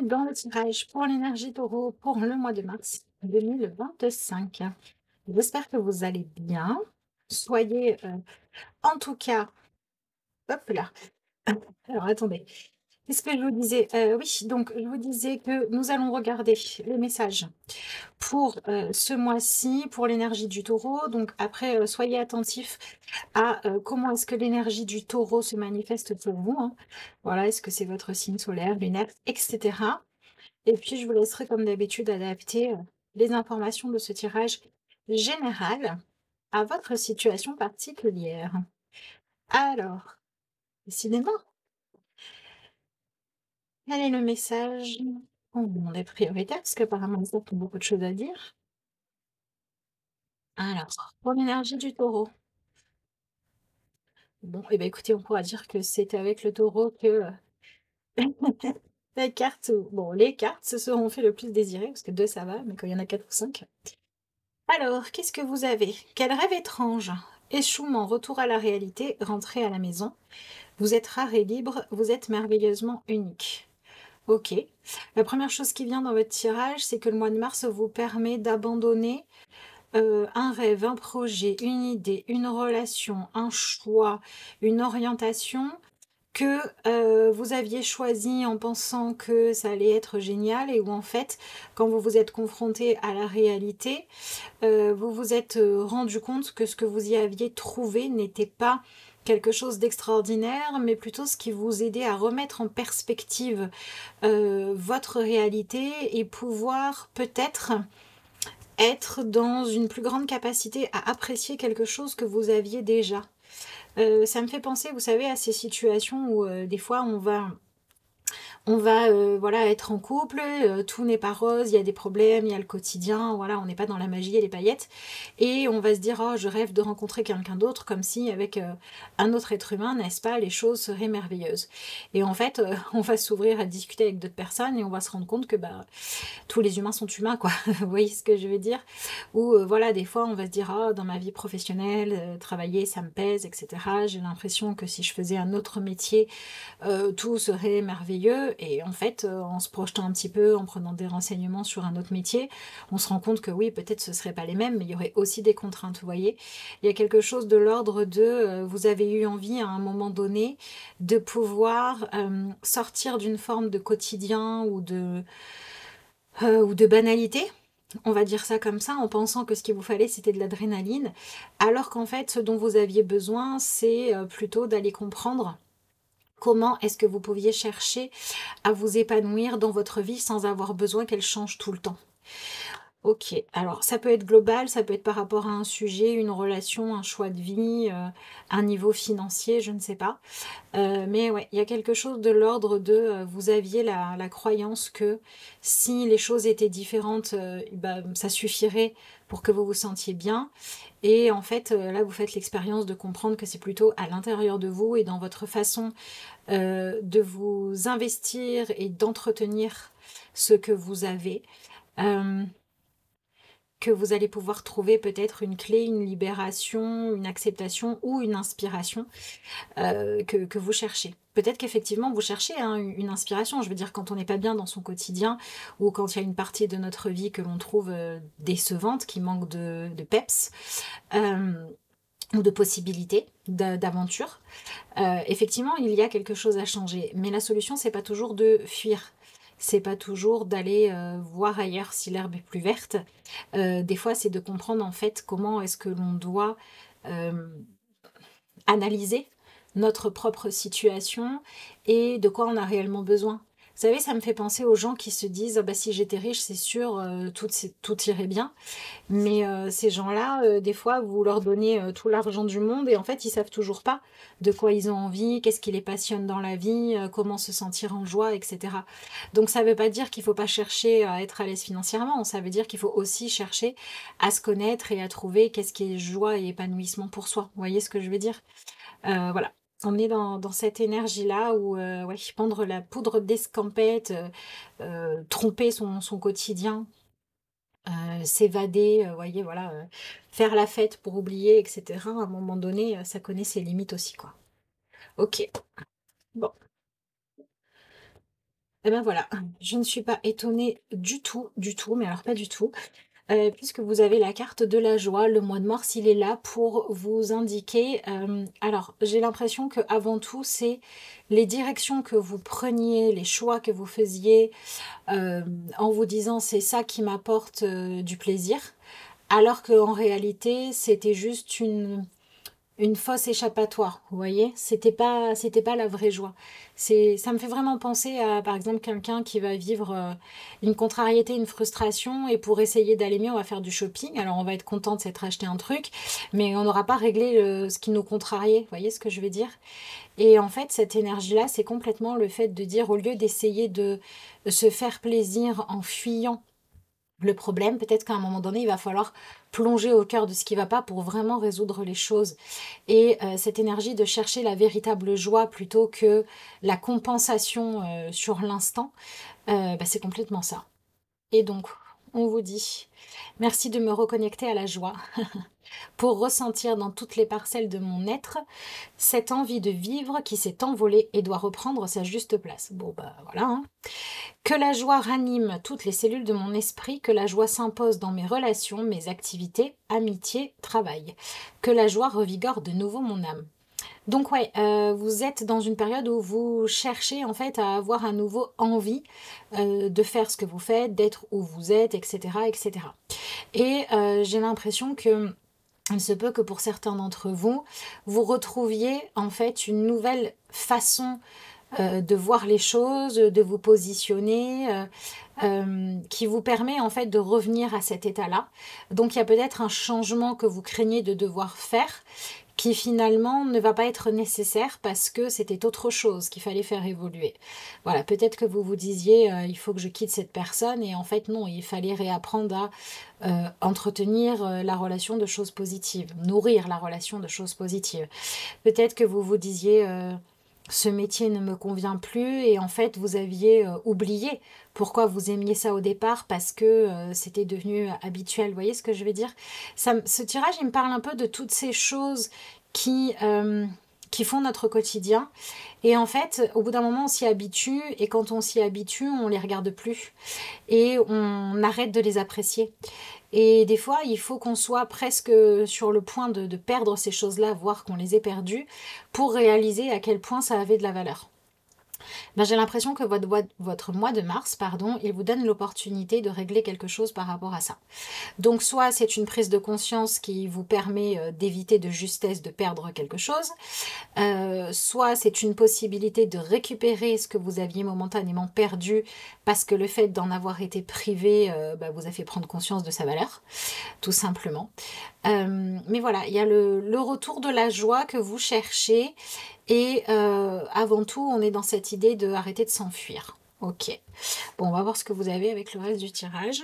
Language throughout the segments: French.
dans le tirage pour l'énergie taureau pour le mois de mars 2025. J'espère que vous allez bien. Soyez en tout cas, hop là. Alors attendez, qu'est-ce que je vous disais? Oui, donc je vous disais que nous allons regarder les messages pour ce mois-ci, pour l'énergie du taureau. Donc après, soyez attentifs à comment est-ce que l'énergie du taureau se manifeste pour vous, hein. Voilà, est-ce que c'est votre signe solaire, lunaire, etc. Et puis, je vous laisserai comme d'habitude adapter les informations de ce tirage général à votre situation particulière. Alors, décidément, quel est le message qu'on vous demande d'être prioritaire? Parce qu'apparemment, les autres ont beaucoup de choses à dire. Alors, pour l'énergie du taureau. Bon, et ben écoutez, on pourra dire que c'est avec le taureau que la carte, bon, les cartes se seront fait le plus désirer, parce que deux ça va, mais quand il y en a quatre ou cinq. Alors, qu'est-ce que vous avez? Quel rêve étrange! Échouement, retour à la réalité, rentrez à la maison. Vous êtes rare et libre, vous êtes merveilleusement unique. Ok. La première chose qui vient dans votre tirage, c'est que le mois de mars vous permet d'abandonner un rêve, un projet, une idée, une relation, un choix, une orientation que vous aviez choisi en pensant que ça allait être génial et où en fait, quand vous vous êtes confronté à la réalité, vous vous êtes rendu compte que ce que vous y aviez trouvé n'était pas quelque chose d'extraordinaire, mais plutôt ce qui vous aidait à remettre en perspective votre réalité et pouvoir peut-être être dans une plus grande capacité à apprécier quelque chose que vous aviez déjà. Ça me fait penser, vous savez, à ces situations où des fois on va voilà, être en couple, tout n'est pas rose, il y a des problèmes, il y a le quotidien, voilà, on n'est pas dans la magie et les paillettes, et on va se dire oh je rêve de rencontrer quelqu'un d'autre, comme si avec un autre être humain, n'est-ce pas, les choses seraient merveilleuses. Et en fait, on va s'ouvrir à discuter avec d'autres personnes et on va se rendre compte que bah tous les humains sont humains, quoi. Vous voyez ce que je veux dire? Ou voilà, des fois, on va se dire, ah, dans ma vie professionnelle, travailler, ça me pèse, etc. J'ai l'impression que si je faisais un autre métier, tout serait merveilleux. Et en fait, en se projetant un petit peu, en prenant des renseignements sur un autre métier, on se rend compte que oui, peut-être ce serait pas les mêmes, mais il y aurait aussi des contraintes, vous voyez. Il y a quelque chose de l'ordre de, vous avez eu envie à un moment donné de pouvoir sortir d'une forme de quotidien ou de banalité, on va dire ça comme ça, en pensant que ce qu'il vous fallait c'était de l'adrénaline, alors qu'en fait ce dont vous aviez besoin c'est plutôt d'aller comprendre comment est-ce que vous pouviez chercher à vous épanouir dans votre vie sans avoir besoin qu'elle change tout le temps. Ok, alors ça peut être global, ça peut être par rapport à un sujet, une relation, un choix de vie, un niveau financier, je ne sais pas. Mais ouais, il y a quelque chose de l'ordre de vous aviez la croyance que si les choses étaient différentes, bah, ça suffirait pour que vous vous sentiez bien. Et en fait, là, vous faites l'expérience de comprendre que c'est plutôt à l'intérieur de vous et dans votre façon de vous investir et d'entretenir ce que vous avez. Euh, que vous allez pouvoir trouver peut-être une clé, une libération, une acceptation ou une inspiration que vous cherchez. Peut-être qu'effectivement vous cherchez hein, une inspiration, je veux dire quand on n'est pas bien dans son quotidien ou quand il y a une partie de notre vie que l'on trouve décevante, qui manque de peps ou de possibilités, d'aventure, effectivement il y a quelque chose à changer. Mais la solution c'est pas toujours de fuir. C'est pas toujours d'aller voir ailleurs si l'herbe est plus verte. Des fois, c'est de comprendre en fait comment est-ce que l'on doit euh, analyser notre propre situation et de quoi on a réellement besoin. Vous savez, ça me fait penser aux gens qui se disent ah bah, si j'étais riche, c'est sûr, tout irait bien. Mais ces gens-là, des fois, vous leur donnez tout l'argent du monde et en fait, ils savent toujours pas de quoi ils ont envie, qu'est-ce qui les passionne dans la vie, comment se sentir en joie, etc. Donc ça veut pas dire qu'il faut pas chercher à être à l'aise financièrement, ça veut dire qu'il faut aussi chercher à se connaître et à trouver qu'est-ce qui est joie et épanouissement pour soi. Vous voyez ce que je veux dire? Voilà. On est dans cette énergie-là où ouais, prendre la poudre d'escampette, tromper son quotidien, s'évader, voyez, voilà, faire la fête pour oublier, etc. À un moment donné, ça connaît ses limites aussi, quoi. Ok, bon. Et ben voilà, je ne suis pas étonnée du tout, mais alors pas du tout. Puisque vous avez la carte de la joie, le mois de mars, il est là pour vous indiquer, alors j'ai l'impression que avant tout, c'est les directions que vous preniez, les choix que vous faisiez, en vous disant: «C'est ça qui m'apporte, du plaisir», alors qu'en réalité, c'était juste une fausse échappatoire, vous voyez? C'était pas la vraie joie. Ça me fait vraiment penser à, par exemple, quelqu'un qui va vivre, une contrariété, une frustration et pour essayer d'aller mieux, on va faire du shopping. Alors on va être content de s'être acheté un truc, mais on n'aura pas réglé ce qui nous contrariait, vous voyez ce que je veux dire? Et en fait, cette énergie-là, c'est complètement le fait de dire, au lieu d'essayer de se faire plaisir en fuyant le problème, peut-être qu'à un moment donné, il va falloir plonger au cœur de ce qui ne va pas pour vraiment résoudre les choses. Et cette énergie de chercher la véritable joie plutôt que la compensation sur l'instant, bah, c'est complètement ça. Et donc, on vous dit merci de me reconnecter à la joie pour ressentir dans toutes les parcelles de mon être cette envie de vivre qui s'est envolée et doit reprendre sa juste place. Bon, bah voilà, hein. Que la joie ranime toutes les cellules de mon esprit, que la joie s'impose dans mes relations, mes activités, amitié, travail. Que la joie revigore de nouveau mon âme. Donc ouais, vous êtes dans une période où vous cherchez en fait à avoir à nouveau envie de faire ce que vous faites, d'être où vous êtes, etc. etc. Et j'ai l'impression que il se peut que pour certains d'entre vous, vous retrouviez en fait une nouvelle façon de voir les choses, de vous positionner, qui vous permet en fait de revenir à cet état-là. Donc il y a peut-être un changement que vous craignez de devoir faire qui finalement ne va pas être nécessaire parce que c'était autre chose qu'il fallait faire évoluer. Voilà, peut-être que vous vous disiez il faut que je quitte cette personne et en fait non, il fallait réapprendre à entretenir la relation de choses positives, nourrir la relation de choses positives. Peut-être que vous vous disiez ce métier ne me convient plus et en fait vous aviez oublié pourquoi vous aimiez ça au départ parce que c'était devenu habituel. Vous voyez ce que je veux dire? Ce tirage, il me parle un peu de toutes ces choses qui font notre quotidien. Et en fait, au bout d'un moment, on s'y habitue et quand on s'y habitue, on les regarde plus et on arrête de les apprécier. Et des fois, il faut qu'on soit presque sur le point de perdre ces choses-là, voire qu'on les ait perdues, pour réaliser à quel point ça avait de la valeur. Ben, j'ai l'impression que votre mois de mars, pardon, il vous donne l'opportunité de régler quelque chose par rapport à ça. Donc soit c'est une prise de conscience qui vous permet d'éviter de justesse de perdre quelque chose, soit c'est une possibilité de récupérer ce que vous aviez momentanément perdu parce que le fait d'en avoir été privé bah, vous a fait prendre conscience de sa valeur, tout simplement. Mais voilà, il y a le retour de la joie que vous cherchez et avant tout, on est dans cette idée de arrêter de s'enfuir. Ok. Bon, on va voir ce que vous avez avec le reste du tirage.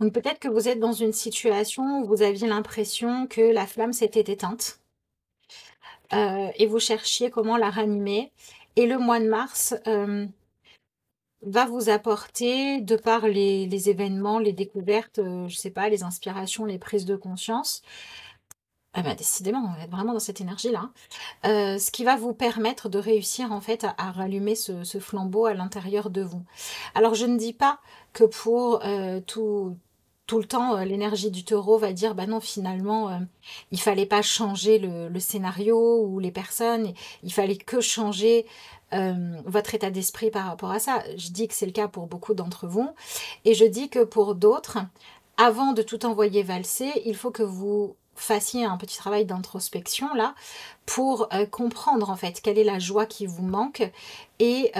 Donc peut-être que vous êtes dans une situation où vous aviez l'impression que la flamme s'était éteinte et vous cherchiez comment la ranimer. Et le mois de mars va vous apporter, de par les événements, les découvertes, je sais pas, les inspirations, les prises de conscience. Ah bah décidément, on est vraiment dans cette énergie-là. Ce qui va vous permettre de réussir en fait à rallumer ce flambeau à l'intérieur de vous. Alors je ne dis pas que pour tout le temps, l'énergie du taureau va dire bah non, finalement, il fallait pas changer le scénario ou les personnes, il fallait que changer votre état d'esprit par rapport à ça. Je dis que c'est le cas pour beaucoup d'entre vous, et je dis que pour d'autres, avant de tout envoyer valser, il faut que vous fassiez un petit travail d'introspection là pour comprendre en fait quelle est la joie qui vous manque et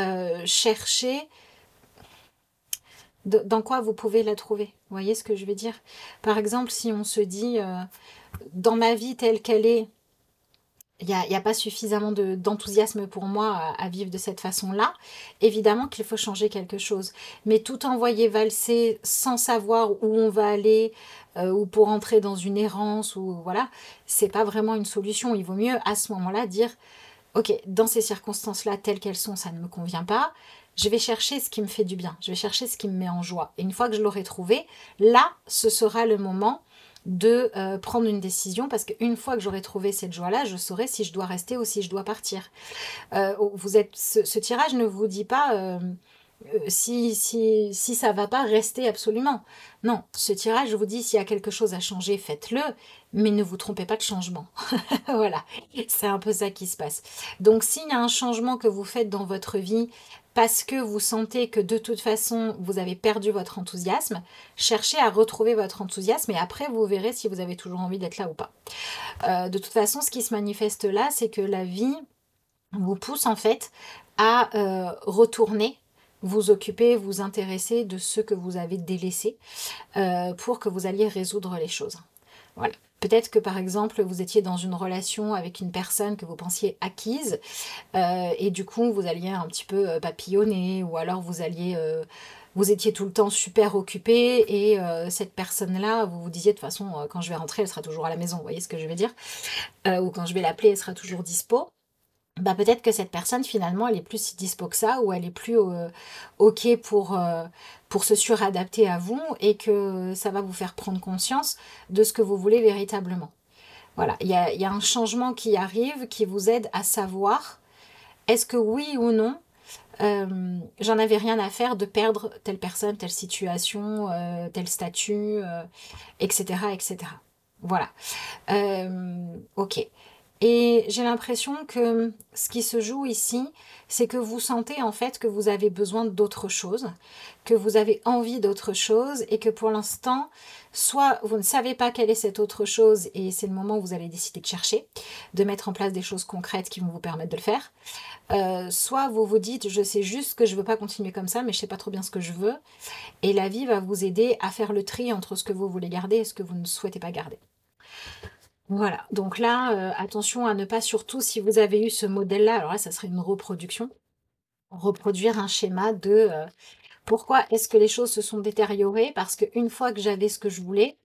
chercher dans quoi vous pouvez la trouver. Vous voyez ce que je veux dire? Par exemple, si on se dit dans ma vie telle qu'elle est, il n'y a pas suffisamment d'enthousiasme pour moi à vivre de cette façon-là, évidemment qu'il faut changer quelque chose. Mais tout envoyer valser sans savoir où on va aller, ou pour entrer dans une errance, ou voilà, c'est pas vraiment une solution. Il vaut mieux à ce moment-là dire, ok, dans ces circonstances-là, telles qu'elles sont, ça ne me convient pas. Je vais chercher ce qui me fait du bien. Je vais chercher ce qui me met en joie. Et une fois que je l'aurai trouvé, là, ce sera le moment de prendre une décision, parce qu'une fois que j'aurai trouvé cette joie-là, je saurai si je dois rester ou si je dois partir. Ce tirage ne vous dit pas si ça va pas, rester absolument. Non, ce tirage vous dit s'il y a quelque chose à changer, faites-le, mais ne vous trompez pas de changement. Voilà, c'est un peu ça qui se passe. Donc s'il y a un changement que vous faites dans votre vie parce que vous sentez que de toute façon vous avez perdu votre enthousiasme, cherchez à retrouver votre enthousiasme et après vous verrez si vous avez toujours envie d'être là ou pas. De toute façon, ce qui se manifeste là, c'est que la vie vous pousse en fait à retourner vous occuper, vous intéresser de ce que vous avez délaissé pour que vous alliez résoudre les choses. Voilà. Peut-être que par exemple vous étiez dans une relation avec une personne que vous pensiez acquise et du coup vous alliez un petit peu papillonner, ou alors vous étiez tout le temps super occupé et cette personne-là, vous vous disiez de toute façon quand je vais rentrer elle sera toujours à la maison, vous voyez ce que je veux dire, ou quand je vais l'appeler elle sera toujours dispo. Bah peut-être que cette personne finalement elle est plus si dispo que ça, ou elle est plus ok pour se suradapter à vous, et que ça va vous faire prendre conscience de ce que vous voulez véritablement. Voilà, il y a un changement qui arrive qui vous aide à savoir est-ce que oui ou non j'en avais rien à faire de perdre telle personne, telle situation, tel statut, etc., etc. Voilà. Ok. Et j'ai l'impression que ce qui se joue ici, c'est que vous sentez en fait que vous avez besoin d'autre chose, que vous avez envie d'autre chose, et que pour l'instant, soit vous ne savez pas quelle est cette autre chose, et c'est le moment où vous allez décider de chercher, de mettre en place des choses concrètes qui vont vous permettre de le faire, soit vous vous dites je sais juste que je veux pas continuer comme ça, mais je sais pas trop bien ce que je veux, et la vie va vous aider à faire le tri entre ce que vous voulez garder et ce que vous ne souhaitez pas garder. Voilà, donc là, attention à ne pas, surtout si vous avez eu ce modèle-là, alors là, ça serait une reproduction, reproduire un schéma de pourquoi est-ce que les choses se sont détériorées, parce qu'une fois que j'avais ce que je voulais,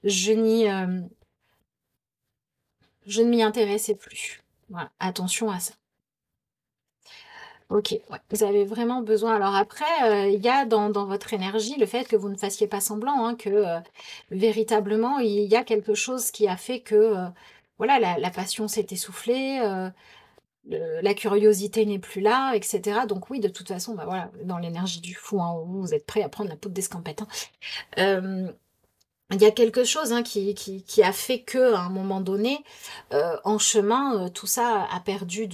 je ne m'y intéressais plus. Voilà, attention à ça. Ok, ouais. Vous avez vraiment besoin. Alors après, il y a dans votre énergie le fait que vous ne fassiez pas semblant, hein, que véritablement, il y a quelque chose qui a fait que voilà, la passion s'est essoufflée, la curiosité n'est plus là, etc. Donc oui, de toute façon, bah voilà, dans l'énergie du fou, hein, vous êtes prêt à prendre la peau d'escampette. Hein. Il y a quelque chose hein, qui a fait que à un moment donné, en chemin, tout ça a perdu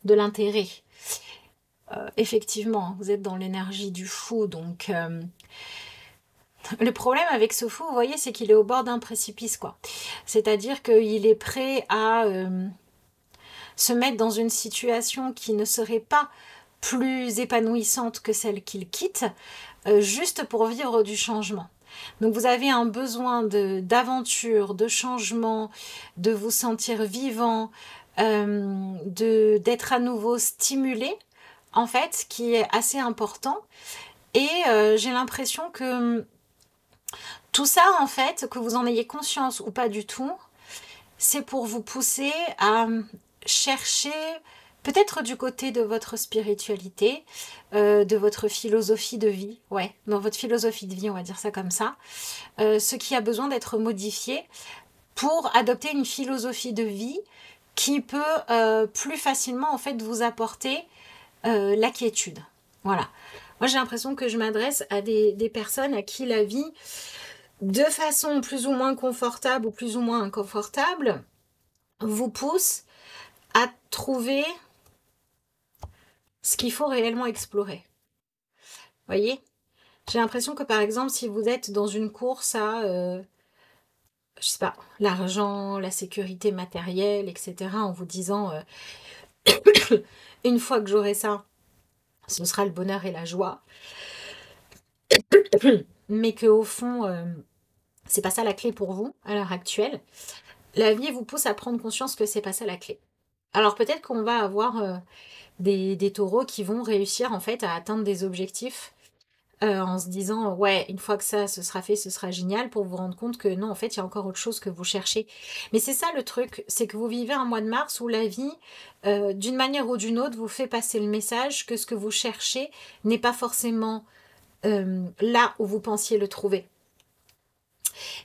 de l'intérêt. Effectivement, vous êtes dans l'énergie du fou, donc le problème avec ce fou, vous voyez, c'est qu'il est au bord d'un précipice, quoi. C'est-à-dire qu'il est prêt à se mettre dans une situation qui ne serait pas plus épanouissante que celle qu'il quitte, juste pour vivre du changement. Donc vous avez un besoin d'aventure, de changement, de vous sentir vivant, d'être à nouveau stimulé, en fait, qui est assez important. Et j'ai l'impression que tout ça, en fait, que vous en ayez conscience ou pas du tout, c'est pour vous pousser à chercher, peut-être du côté de votre spiritualité, de votre philosophie de vie, ouais, dans votre philosophie de vie, on va dire ça comme ça, ce qui a besoin d'être modifié pour adopter une philosophie de vie qui peut plus facilement en fait vous apporter la quiétude. Voilà. Moi j'ai l'impression que je m'adresse à des personnes à qui la vie, de façon plus ou moins confortable ou plus ou moins inconfortable, vous pousse à trouver ce qu'il faut réellement explorer. Vous voyez? J'ai l'impression que par exemple, si vous êtes dans une course à, je sais pas, l'argent, la sécurité matérielle, etc., en vous disant, une fois que j'aurai ça, ce sera le bonheur et la joie, mais qu'au fond, c'est pas ça la clé pour vous, à l'heure actuelle, la vie vous pousse à prendre conscience que c'est pas ça la clé. Alors peut-être qu'on va avoir des taureaux qui vont réussir en fait à atteindre des objectifs en se disant ouais, une fois que ça ce sera fait, ce sera génial, pour vous rendre compte que non, en fait, il y a encore autre chose que vous cherchez. Mais c'est ça le truc, c'est que vous vivez un mois de mars où la vie, d'une manière ou d'une autre, vous fait passer le message que ce que vous cherchez n'est pas forcément là où vous pensiez le trouver.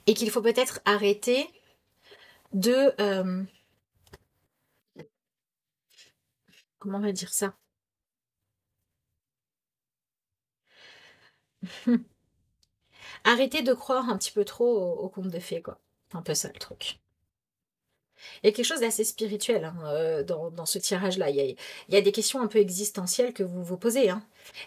et qu'il faut peut-être arrêter de... comment on va dire ça? Arrêter de croire un petit peu trop au conte de fées, quoi. C'est un peu ça le truc. Il y a quelque chose d'assez spirituel hein, dans ce tirage-là. Il y a des questions un peu existentielles que vous vous posez. Hein.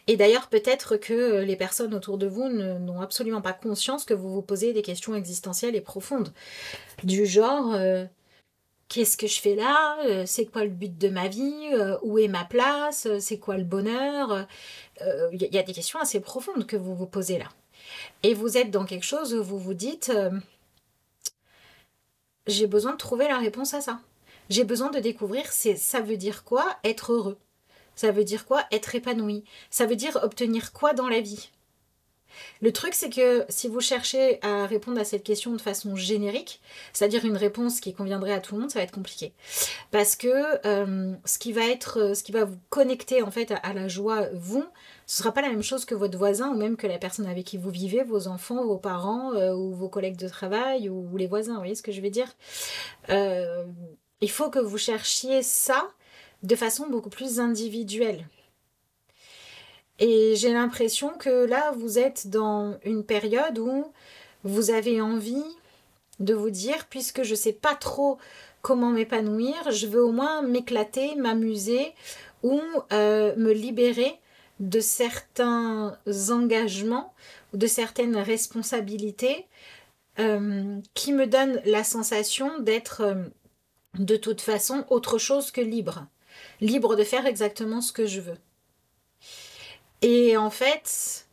Et d'ailleurs, peut-être que les personnes autour de vous n'ont absolument pas conscience que vous vous posez des questions existentielles et profondes. Du genre, qu'est-ce que je fais là? C'est quoi le but de ma vie? Où est ma place? C'est quoi le bonheur? Il y a des questions assez profondes que vous vous posez là. Et vous êtes dans quelque chose où vous vous dites... j'ai besoin de trouver la réponse à ça. J'ai besoin de découvrir ça veut dire quoi être heureux. Ça veut dire quoi être épanoui. Ça veut dire obtenir quoi dans la vie. Le truc, c'est que si vous cherchez à répondre à cette question de façon générique, c'est-à-dire une réponse qui conviendrait à tout le monde, ça va être compliqué. Parce que ce qui va vous connecter en fait à la joie, vous, ce sera pas la même chose que votre voisin ou même que la personne avec qui vous vivez, vos enfants, vos parents ou vos collègues de travail ou les voisins. Vous voyez ce que je veux dire? Euh, il faut que vous cherchiez ça de façon beaucoup plus individuelle. Et j'ai l'impression que là, vous êtes dans une période où vous avez envie de vous dire, puisque je ne sais pas trop comment m'épanouir, je veux au moins m'éclater, m'amuser ou me libérer de certains engagements ou de certaines responsabilités qui me donnent la sensation d'être de toute façon autre chose que libre. Libre de faire exactement ce que je veux. Et en fait,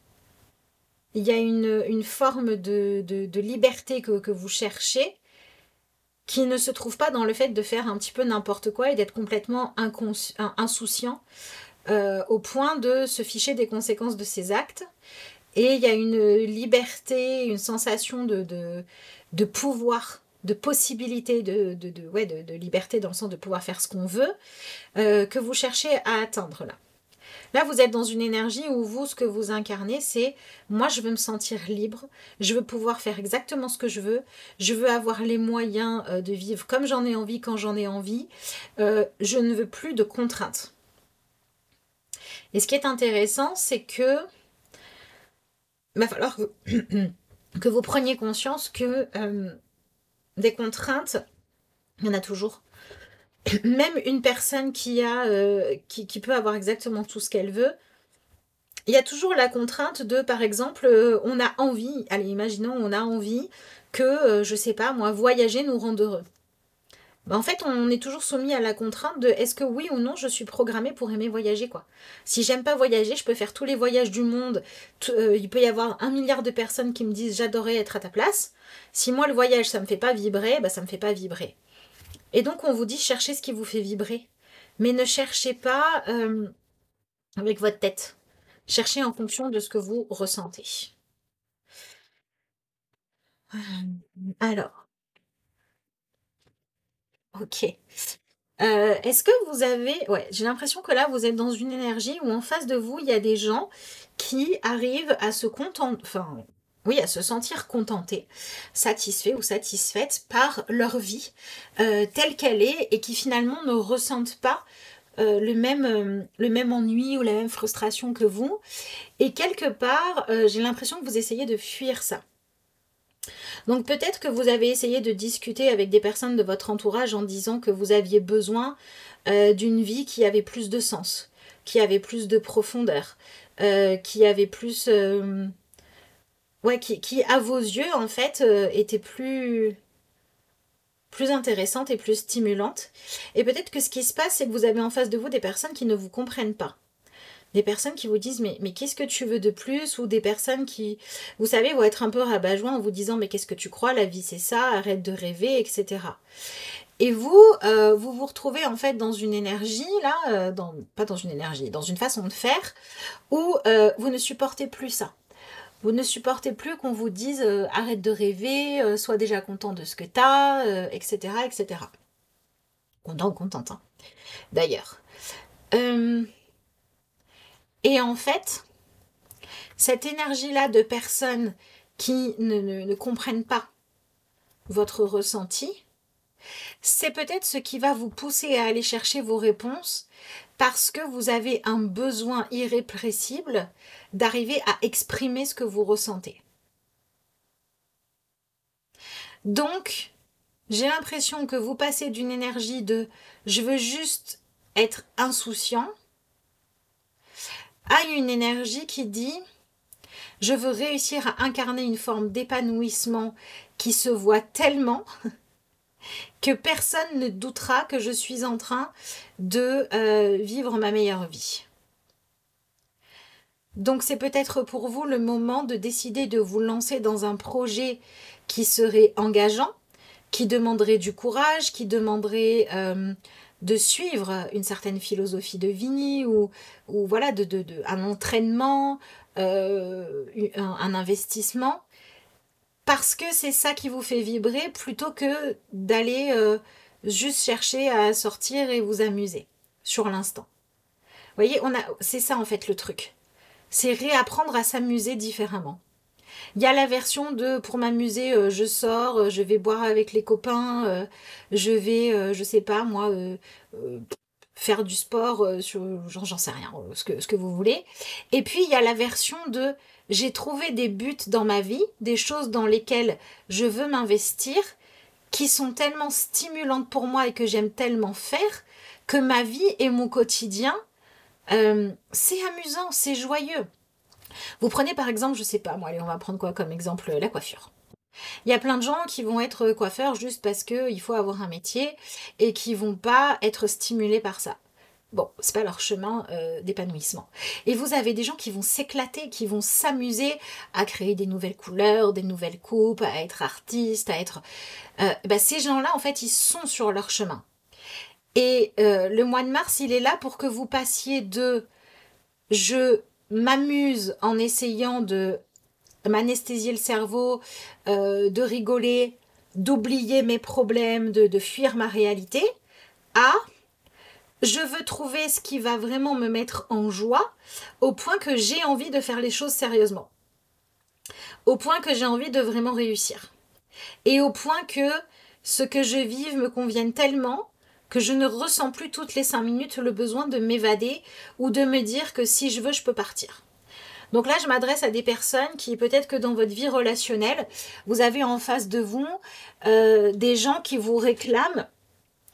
il y a une forme de liberté que vous cherchez qui ne se trouve pas dans le fait de faire un petit peu n'importe quoi et d'être complètement insouciant au point de se ficher des conséquences de ses actes. Et il y a une liberté, une sensation de pouvoir, de possibilité, de liberté dans le sens de pouvoir faire ce qu'on veut, que vous cherchez à atteindre là. Là, vous êtes dans une énergie où vous, ce que vous incarnez, c'est moi, je veux me sentir libre, je veux pouvoir faire exactement ce que je veux avoir les moyens de vivre comme j'en ai envie, quand j'en ai envie. Je ne veux plus de contraintes. Et ce qui est intéressant, c'est que il va falloir que vous preniez conscience que des contraintes, il y en a toujours. Même une personne qui peut avoir exactement tout ce qu'elle veut, il y a toujours la contrainte de, par exemple, on a envie, allez, imaginons, on a envie que, je sais pas, moi, voyager nous rende heureux. Ben, en fait, on est toujours soumis à la contrainte de est-ce que oui ou non je suis programmée pour aimer voyager, quoi. Si j'aime pas voyager, je peux faire tous les voyages du monde. Il peut y avoir 1 milliard de personnes qui me disent j'adorais être à ta place. Si moi le voyage ça me fait pas vibrer, ben ça me fait pas vibrer. Et donc on vous dit cherchez ce qui vous fait vibrer. Mais ne cherchez pas avec votre tête. Cherchez en fonction de ce que vous ressentez. Alors, ok. Est-ce que vous avez... Ouais, j'ai l'impression que là, vous êtes dans une énergie où en face de vous, il y a des gens qui arrivent à se contenter... Enfin, oui, à se sentir contentés, satisfaits ou satisfaites par leur vie telle qu'elle est et qui finalement ne ressentent pas le même ennui ou la même frustration que vous. Et quelque part, j'ai l'impression que vous essayez de fuir ça. Donc peut-être que vous avez essayé de discuter avec des personnes de votre entourage en disant que vous aviez besoin d'une vie qui avait plus de sens, qui avait plus de profondeur, qui avait plus... ouais, qui à vos yeux en fait était plus intéressante et plus stimulante. Et peut-être que ce qui se passe, c'est que vous avez en face de vous des personnes qui ne vous comprennent pas. Des personnes qui vous disent mais qu'est-ce que tu veux de plus, ou des personnes qui, vous savez, vont être un peu rabat-joie en vous disant mais qu'est-ce que tu crois, la vie c'est ça, arrête de rêver, etc. Et vous, vous vous retrouvez en fait dans une énergie là, pas dans une énergie, dans une façon de faire où vous ne supportez plus ça. Vous ne supportez plus qu'on vous dise arrête de rêver, sois déjà content de ce que t'as, etc., etc. Content ou contente, hein, d'ailleurs. Et en fait, cette énergie-là de personnes qui ne comprennent pas votre ressenti, c'est peut-être ce qui va vous pousser à aller chercher vos réponses parce que vous avez un besoin irrépressible d'arriver à exprimer ce que vous ressentez. Donc, j'ai l'impression que vous passez d'une énergie de « je veux juste être insouciant » à une énergie qui dit « je veux réussir à incarner une forme d'épanouissement qui se voit tellement que personne ne doutera que je suis en train de vivre ma meilleure vie. » Donc c'est peut-être pour vous le moment de décider de vous lancer dans un projet qui serait engageant, qui demanderait du courage, qui demanderait de suivre une certaine philosophie de vie ou voilà, un entraînement, un investissement, parce que c'est ça qui vous fait vibrer plutôt que d'aller juste chercher à sortir et vous amuser sur l'instant. Vous voyez, c'est ça en fait le truc. C'est réapprendre à s'amuser différemment. Il y a la version de pour m'amuser, je sors, je vais boire avec les copains, je vais, je sais pas moi, faire du sport, j'en sais rien, ce que vous voulez. Et puis il y a la version de j'ai trouvé des buts dans ma vie, des choses dans lesquelles je veux m'investir, qui sont tellement stimulantes pour moi et que j'aime tellement faire, que ma vie et mon quotidien, c'est amusant, c'est joyeux. Vous prenez par exemple, je sais pas, moi, allez, on va prendre quoi comme exemple, la coiffure. Il y a plein de gens qui vont être coiffeurs juste parce qu'il faut avoir un métier et qui vont pas être stimulés par ça. Bon, c'est pas leur chemin d'épanouissement. Et vous avez des gens qui vont s'éclater, qui vont s'amuser à créer des nouvelles couleurs, des nouvelles coupes, à être artistes, à être... ces gens-là, en fait, ils sont sur leur chemin. Et le mois de mars, il est là pour que vous passiez de « je m'amuse en essayant de m'anesthésier le cerveau, de rigoler, d'oublier mes problèmes, de fuir ma réalité » à « je veux trouver ce qui va vraiment me mettre en joie au point que j'ai envie de faire les choses sérieusement. Au point que j'ai envie de vraiment réussir. Et au point que ce que je vive me convienne tellement que je ne ressens plus toutes les 5 minutes le besoin de m'évader ou de me dire que si je veux, je peux partir. » Donc là, je m'adresse à des personnes qui, peut-être que dans votre vie relationnelle, vous avez en face de vous des gens qui vous réclament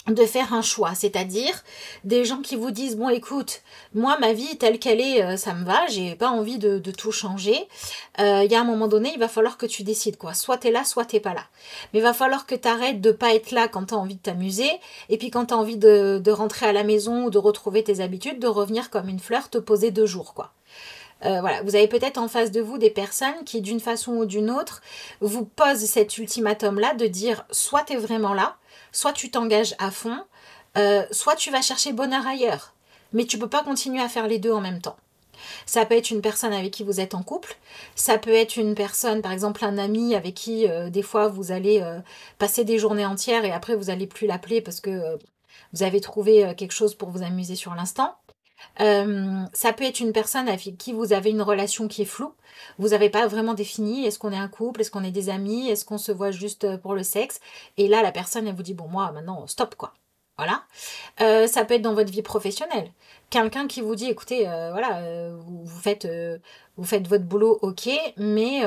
de faire un choix, c'est-à-dire des gens qui vous disent « bon écoute, moi ma vie telle qu'elle est, ça me va, j'ai pas envie de tout changer, il y a un moment donné, il va falloir que tu décides quoi, soit t'es là, soit t'es pas là. Mais il va falloir que t'arrêtes de pas être là quand t'as envie de t'amuser, et puis quand t'as envie de rentrer à la maison ou de retrouver tes habitudes, de revenir comme une fleur, te poser 2 jours quoi. » Voilà, vous avez peut-être en face de vous des personnes qui, d'une façon ou d'une autre, vous posent cet ultimatum-là de dire soit tu es vraiment là, soit tu t'engages à fond, soit tu vas chercher bonheur ailleurs. Mais tu ne peux pas continuer à faire les deux en même temps. Ça peut être une personne avec qui vous êtes en couple, ça peut être une personne, par exemple un ami avec qui des fois vous allez passer des journées entières et après vous n'allez plus l'appeler parce que vous avez trouvé quelque chose pour vous amuser sur l'instant. Ça peut être une personne avec qui vous avez une relation qui est floue. Vous n'avez pas vraiment défini, est-ce qu'on est un couple, est-ce qu'on est des amis, est-ce qu'on se voit juste pour le sexe. Et là, la personne, elle vous dit, bon, moi, maintenant, stop, quoi. Voilà. Ça peut être dans votre vie professionnelle. Quelqu'un qui vous dit, écoutez, voilà, vous faites votre boulot, ok, mais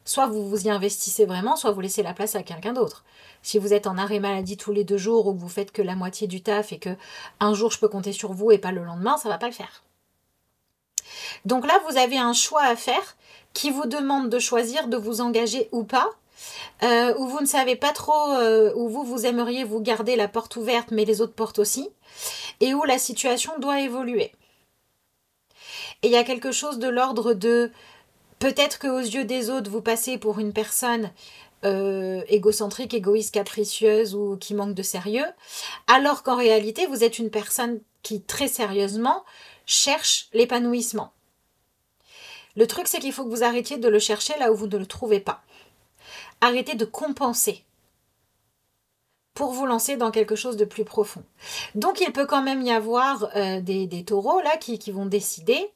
soit vous vous y investissez vraiment, soit vous laissez la place à quelqu'un d'autre. Si vous êtes en arrêt maladie tous les 2 jours ou que vous faites que la moitié du taf et que un jour je peux compter sur vous et pas le lendemain, ça va pas le faire. Donc là, vous avez un choix à faire qui vous demande de choisir de vous engager ou pas, où vous ne savez pas trop, où vous aimeriez vous garder la porte ouverte, mais les autres portes aussi, et où la situation doit évoluer. Et il y a quelque chose de l'ordre de, peut-être qu'aux yeux des autres, vous passez pour une personne égocentrique, égoïste, capricieuse ou qui manque de sérieux, alors qu'en réalité, vous êtes une personne qui, très sérieusement, cherche l'épanouissement. Le truc, c'est qu'il faut que vous arrêtiez de le chercher là où vous ne le trouvez pas. Arrêtez de compenser pour vous lancer dans quelque chose de plus profond. Donc, il peut quand même y avoir des taureaux là qui vont décider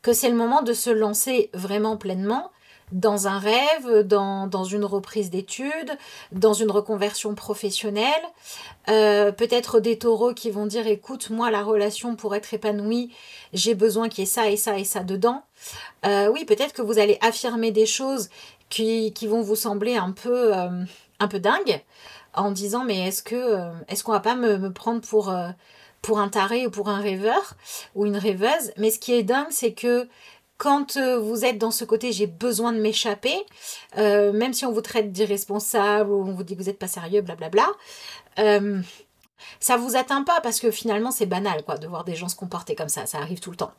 que c'est le moment de se lancer vraiment pleinement dans un rêve, dans une reprise d'études, dans une reconversion professionnelle. Peut-être des taureaux qui vont dire, écoute, moi, la relation pour être épanouie, j'ai besoin qu'il y ait ça et ça et ça dedans. Oui, peut-être que vous allez affirmer des choses qui vont vous sembler un peu dingues, en disant, mais est-ce qu'on va pas me prendre pour un taré ou pour un rêveur ou une rêveuse? Mais ce qui est dingue, c'est que quand vous êtes dans ce côté j'ai besoin de m'échapper, même si on vous traite d'irresponsable ou on vous dit que vous n'êtes pas sérieux, blablabla, euh, ça vous atteint pas parce que finalement c'est banal quoi de voir des gens se comporter comme ça arrive tout le temps.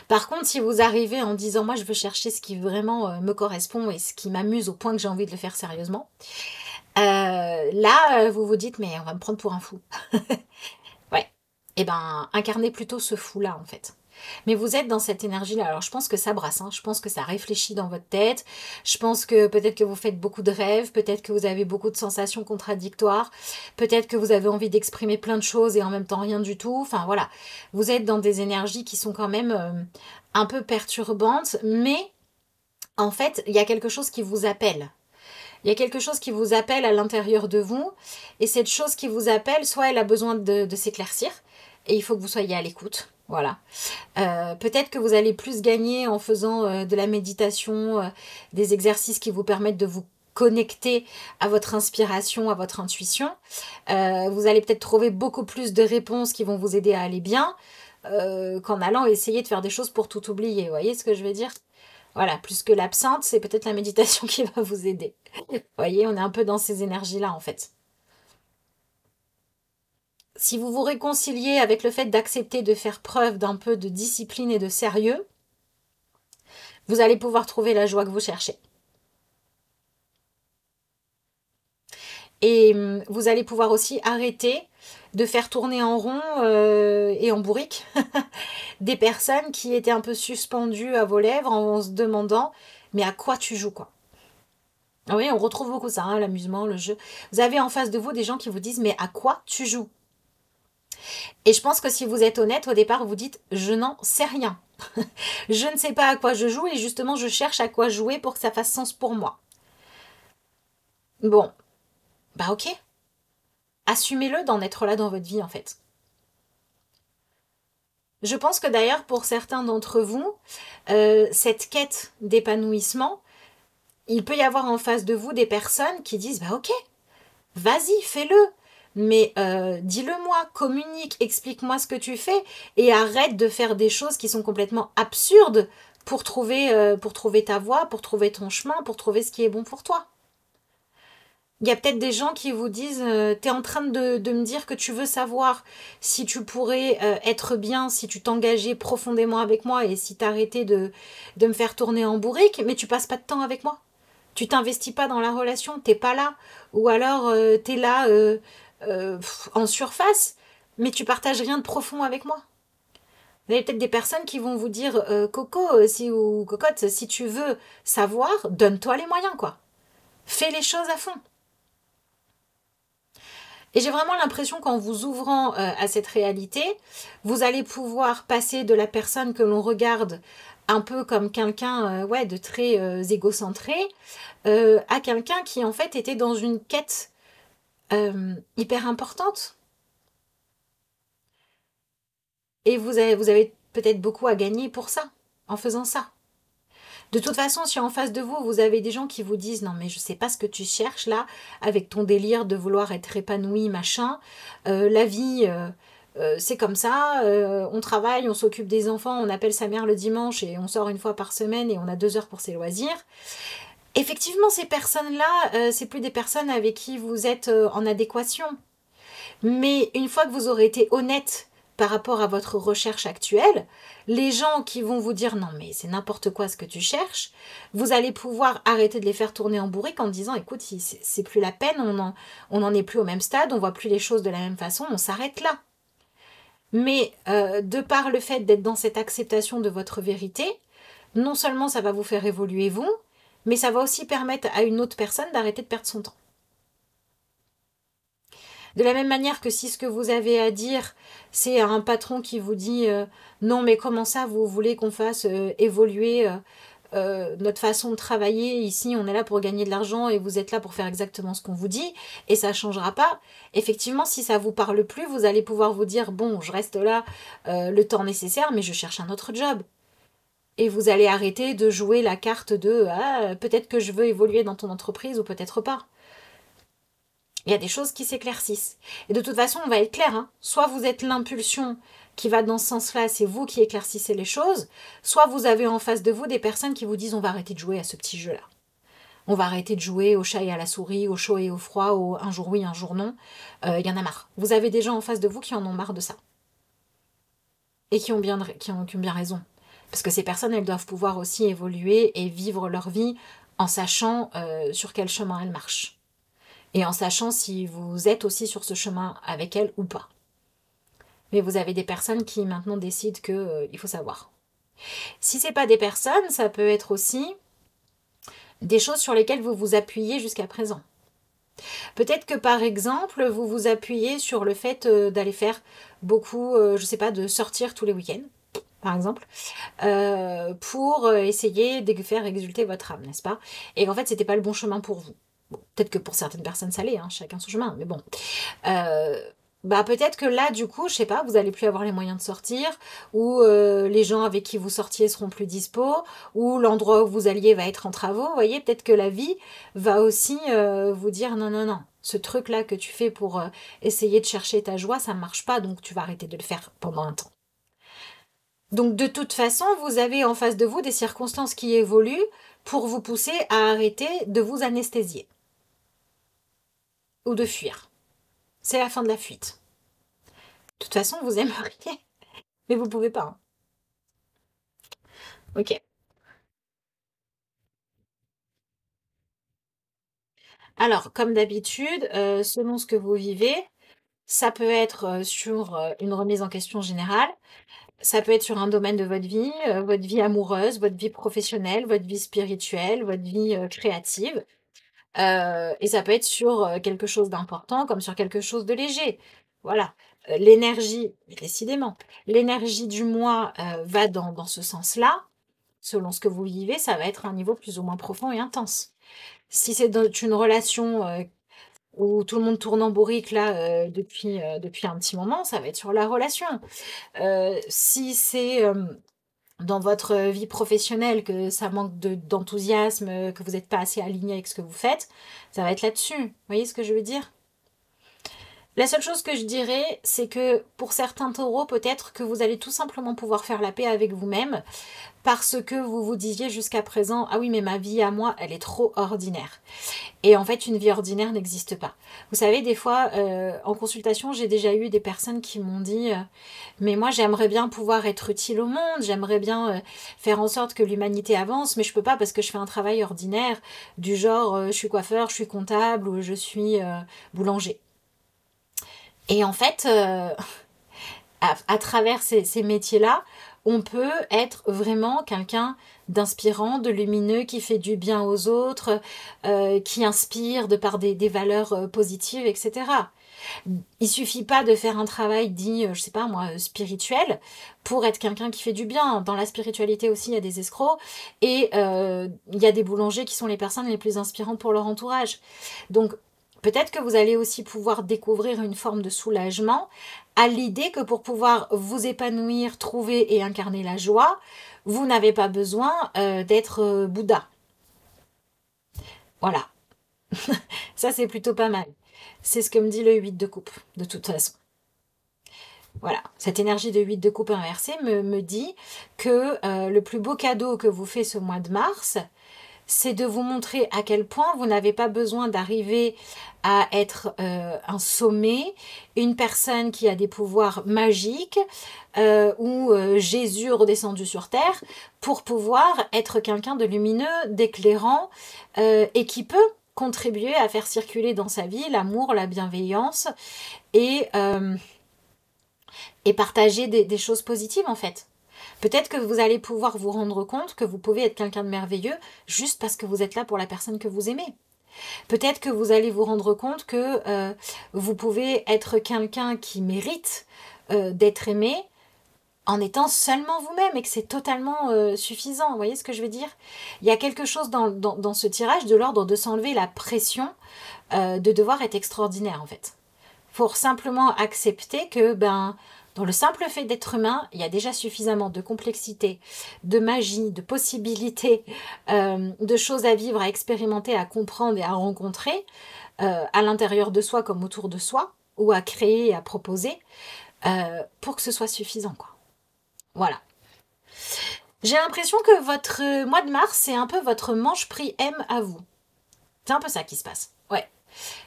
Par contre, si vous arrivez en disant moi je veux chercher ce qui vraiment me correspond et ce qui m'amuse au point que j'ai envie de le faire sérieusement, là vous vous dites mais on va me prendre pour un fou. Ouais. Et ben incarnez plutôt ce fou là en fait. Mais vous êtes dans cette énergie-là. Alors, je pense que ça brasse, hein. Je pense que ça réfléchit dans votre tête. Je pense que peut-être que vous faites beaucoup de rêves. Peut-être que vous avez beaucoup de sensations contradictoires. Peut-être que vous avez envie d'exprimer plein de choses et en même temps rien du tout. Enfin, voilà. Vous êtes dans des énergies qui sont quand même un peu perturbantes. Mais, en fait, il y a quelque chose qui vous appelle. Il y a quelque chose qui vous appelle à l'intérieur de vous. Et cette chose qui vous appelle, soit elle a besoin de s'éclaircir. Et il faut que vous soyez à l'écoute. Voilà. Peut-être que vous allez plus gagner en faisant de la méditation, des exercices qui vous permettent de vous connecter à votre inspiration, à votre intuition. Vous allez peut-être trouver beaucoup plus de réponses qui vont vous aider à aller bien qu'en allant essayer de faire des choses pour tout oublier. Vous voyez ce que je veux dire? Voilà, plus que l'absinthe, c'est peut-être la méditation qui va vous aider. Vous voyez, on est un peu dans ces énergies-là en fait. Si vous vous réconciliez avec le fait d'accepter de faire preuve d'un peu de discipline et de sérieux, vous allez pouvoir trouver la joie que vous cherchez. Et vous allez pouvoir aussi arrêter de faire tourner en rond et en bourrique des personnes qui étaient un peu suspendues à vos lèvres en se demandant mais à quoi tu joues quoi. Oui, on retrouve beaucoup ça, hein, l'amusement, le jeu. Vous avez en face de vous des gens qui vous disent mais à quoi tu joues? Et je pense que si vous êtes honnête, au départ, vous dites je n'en sais rien. Je ne sais pas à quoi je joue et justement, je cherche à quoi jouer pour que ça fasse sens pour moi. Bon, bah ok. Assumez-le d'en être là dans votre vie en fait. Je pense que d'ailleurs, pour certains d'entre vous, cette quête d'épanouissement, il peut y avoir en face de vous des personnes qui disent bah ok, vas-y, fais-le. Mais dis-le-moi, communique, explique-moi ce que tu fais et arrête de faire des choses qui sont complètement absurdes pour trouver ta voie, pour trouver ton chemin, pour trouver ce qui est bon pour toi. Il y a peut-être des gens qui vous disent t'es en train de me dire que tu veux savoir si tu pourrais être bien, si tu t'engageais profondément avec moi et si t'arrêtais de me faire tourner en bourrique, mais tu passes pas de temps avec moi. Tu t'investis pas dans la relation, t'es pas là. Ou alors t'es là en surface, mais tu partages rien de profond avec moi. Vous avez peut-être des personnes qui vont vous dire Coco ou Cocotte, si tu veux savoir, donne-toi les moyens, quoi. Fais les choses à fond. Et j'ai vraiment l'impression qu'en vous ouvrant à cette réalité, vous allez pouvoir passer de la personne que l'on regarde un peu comme quelqu'un ouais, de très égocentré à quelqu'un qui en fait était dans une quête hyper importante. Et vous avez peut-être beaucoup à gagner pour ça, en faisant ça. De toute façon, si en face de vous, vous avez des gens qui vous disent non mais je sais pas ce que tu cherches là, avec ton délire de vouloir être épanoui, machin, la vie c'est comme ça, on travaille, on s'occupe des enfants, on appelle sa mère le dimanche et on sort une fois par semaine et on a 2 heures pour ses loisirs. Effectivement, ces personnes-là, c'est plus des personnes avec qui vous êtes en adéquation. Mais une fois que vous aurez été honnête par rapport à votre recherche actuelle, les gens qui vont vous dire non mais c'est n'importe quoi ce que tu cherches, vous allez pouvoir arrêter de les faire tourner en bourrique en disant écoute c'est plus la peine, on n'en est plus au même stade, on voit plus les choses de la même façon, on s'arrête là. Mais de par le fait d'être dans cette acceptation de votre vérité, non seulement ça va vous faire évoluer vous, mais ça va aussi permettre à une autre personne d'arrêter de perdre son temps. De la même manière que si ce que vous avez à dire, c'est un patron qui vous dit non mais comment ça vous voulez qu'on fasse évoluer notre façon de travailler ici, on est là pour gagner de l'argent et vous êtes là pour faire exactement ce qu'on vous dit et ça ne changera pas. Effectivement, si ça ne vous parle plus, vous allez pouvoir vous dire, bon, je reste là le temps nécessaire, mais je cherche un autre job. Et vous allez arrêter de jouer la carte de ah, peut-être que je veux évoluer dans ton entreprise ou peut-être pas. Il y a des choses qui s'éclaircissent. Et de toute façon, on va être clair. Hein. Soit vous êtes l'impulsion qui va dans ce sens-là, c'est vous qui éclaircissez les choses. Soit vous avez en face de vous des personnes qui vous disent on va arrêter de jouer à ce petit jeu-là. On va arrêter de jouer au chat et à la souris, au chaud et au froid, au un jour oui, un jour non. Il y en a marre. Vous avez des gens en face de vous qui en ont marre de ça. Et qui ont bien raison. Parce que ces personnes, elles doivent pouvoir aussi évoluer et vivre leur vie en sachant sur quel chemin elles marchent. Et en sachant si vous êtes aussi sur ce chemin avec elles ou pas. Mais vous avez des personnes qui maintenant décident qu'il faut savoir. Si ce n'est pas des personnes, ça peut être aussi des choses sur lesquelles vous vous appuyez jusqu'à présent. Peut-être que par exemple, vous vous appuyez sur le fait d'aller faire beaucoup, je ne sais pas, de sortir tous les week-ends, par exemple, pour essayer de faire exulter votre âme, n'est-ce pas? Et qu'en fait, c'était pas le bon chemin pour vous. Bon, peut-être que pour certaines personnes, ça l'est, hein, chacun son chemin, mais bon. Bah peut-être que là, du coup, je sais pas, vous allez plus avoir les moyens de sortir, ou les gens avec qui vous sortiez seront plus dispo, ou l'endroit où vous alliez va être en travaux. Vous voyez, peut-être que la vie va aussi vous dire non, non, non, ce truc-là que tu fais pour essayer de chercher ta joie, ça ne marche pas, donc tu vas arrêter de le faire pendant un temps. Donc de toute façon, vous avez en face de vous des circonstances qui évoluent pour vous pousser à arrêter de vous anesthésier ou de fuir. C'est la fin de la fuite. De toute façon, vous aimeriez, mais vous pouvez pas. Hein. Ok. Alors, comme d'habitude, selon ce que vous vivez, ça peut être sur une remise en question générale, ça peut être sur un domaine de votre vie amoureuse, votre vie professionnelle, votre vie spirituelle, votre vie créative. Et ça peut être sur quelque chose d'important comme sur quelque chose de léger. Voilà. L'énergie, décidément, l'énergie du mois va dans ce sens-là. Selon ce que vous vivez, ça va être un niveau plus ou moins profond et intense. Si c'est une relation où tout le monde tourne en bourrique là depuis un petit moment, ça va être sur la relation. Si c'est dans votre vie professionnelle que ça manque d'enthousiasme, que vous n'êtes pas assez aligné avec ce que vous faites, ça va être là-dessus. Vous voyez ce que je veux dire? La seule chose que je dirais, c'est que pour certains taureaux, peut-être que vous allez tout simplement pouvoir faire la paix avec vous-même parce que vous vous disiez jusqu'à présent, ah oui, mais ma vie à moi, elle est trop ordinaire. Et en fait, une vie ordinaire n'existe pas. Vous savez, des fois, en consultation, j'ai déjà eu des personnes qui m'ont dit mais moi, j'aimerais bien pouvoir être utile au monde, j'aimerais bien faire en sorte que l'humanité avance, mais je peux pas parce que je fais un travail ordinaire, du genre, je suis coiffeur, je suis comptable ou je suis boulanger. Et en fait, à travers ces métiers-là, on peut être vraiment quelqu'un d'inspirant, de lumineux, qui fait du bien aux autres, qui inspire de par des valeurs positives, etc. Il suffit pas de faire un travail dit, je sais pas moi, spirituel, pour être quelqu'un qui fait du bien. Dans la spiritualité aussi, il y a des escrocs, et il y a des boulangers qui sont les personnes les plus inspirantes pour leur entourage. Donc, peut-être que vous allez aussi pouvoir découvrir une forme de soulagement à l'idée que pour pouvoir vous épanouir, trouver et incarner la joie, vous n'avez pas besoin d'être Bouddha. Voilà. Ça, c'est plutôt pas mal. C'est ce que me dit le 8 de coupe, de toute façon. Voilà, cette énergie de 8 de coupe inversée me dit que le plus beau cadeau que vous fait ce mois de mars, c'est de vous montrer à quel point vous n'avez pas besoin d'arriver à être un sommet, une personne qui a des pouvoirs magiques ou Jésus redescendu sur terre pour pouvoir être quelqu'un de lumineux, d'éclairant et qui peut contribuer à faire circuler dans sa vie l'amour, la bienveillance et partager des choses positives en fait. Peut-être que vous allez pouvoir vous rendre compte que vous pouvez être quelqu'un de merveilleux juste parce que vous êtes là pour la personne que vous aimez. Peut-être que vous allez vous rendre compte que vous pouvez être quelqu'un qui mérite d'être aimé en étant seulement vous-même et que c'est totalement suffisant. Vous voyez ce que je veux dire? Il y a quelque chose dans ce tirage de l'ordre de s'enlever la pression de devoir être extraordinaire en fait. Pour simplement accepter que dans le simple fait d'être humain, il y a déjà suffisamment de complexité, de magie, de possibilités, de choses à vivre, à expérimenter, à comprendre et à rencontrer à l'intérieur de soi comme autour de soi, ou à créer et à proposer, pour que ce soit suffisant, quoi. Voilà. J'ai l'impression que votre mois de mars, c'est un peu votre manche prix M à vous. C'est un peu ça qui se passe. Ouais.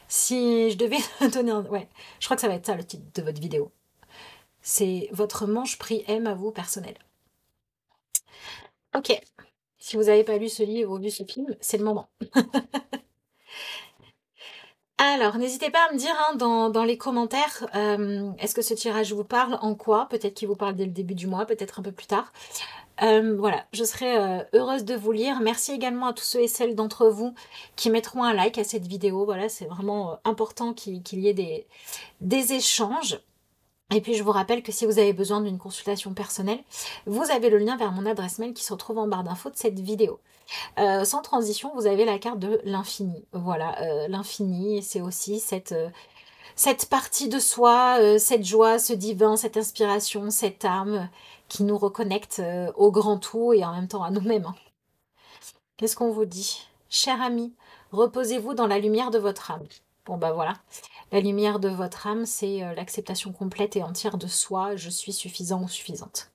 Si je devais donner un... Ouais, je crois que ça va être ça le titre de votre vidéo. C'est votre manche prix M à vous personnel. Ok. Si vous n'avez pas lu ce livre ou vu ce film, c'est le moment. Alors, n'hésitez pas à me dire dans les commentaires, est-ce que ce tirage vous parle, en quoi? Peut-être qu'il vous parle dès le début du mois, peut-être un peu plus tard. Voilà, je serai heureuse de vous lire. Merci également à tous ceux et celles d'entre vous qui mettront un like à cette vidéo. Voilà, c'est vraiment important qu'il y ait des échanges. Et puis je vous rappelle que si vous avez besoin d'une consultation personnelle, vous avez le lien vers mon adresse mail qui se retrouve en barre d'infos de cette vidéo. Sans transition, vous avez la carte de l'infini. Voilà, l'infini, c'est aussi cette partie de soi, cette joie, ce divin, cette inspiration, cette âme qui nous reconnecte au grand tout et en même temps à nous-mêmes. Hein. Qu'est-ce qu'on vous dit? Cher ami, reposez-vous dans la lumière de votre âme. Bon bah voilà, la lumière de votre âme, c'est l'acceptation complète et entière de soi, je suis suffisant ou suffisante.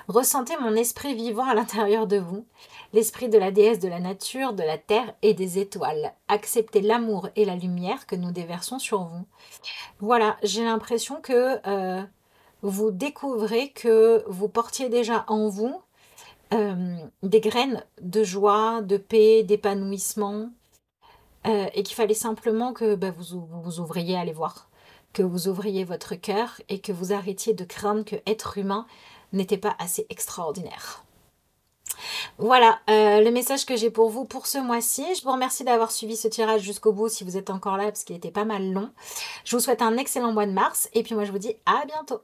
Ressentez mon esprit vivant à l'intérieur de vous, l'esprit de la déesse de la nature, de la terre et des étoiles. Acceptez l'amour et la lumière que nous déversons sur vous. Voilà, j'ai l'impression que vous découvrez que vous portiez déjà en vous des graines de joie, de paix, d'épanouissement, et qu'il fallait simplement que vous ouvriez à les voir, que vous ouvriez votre cœur et que vous arrêtiez de craindre que être humain n'était pas assez extraordinaire. Voilà le message que j'ai pour vous pour ce mois-ci. Je vous remercie d'avoir suivi ce tirage jusqu'au bout si vous êtes encore là parce qu'il était pas mal long. Je vous souhaite un excellent mois de mars et puis moi je vous dis à bientôt.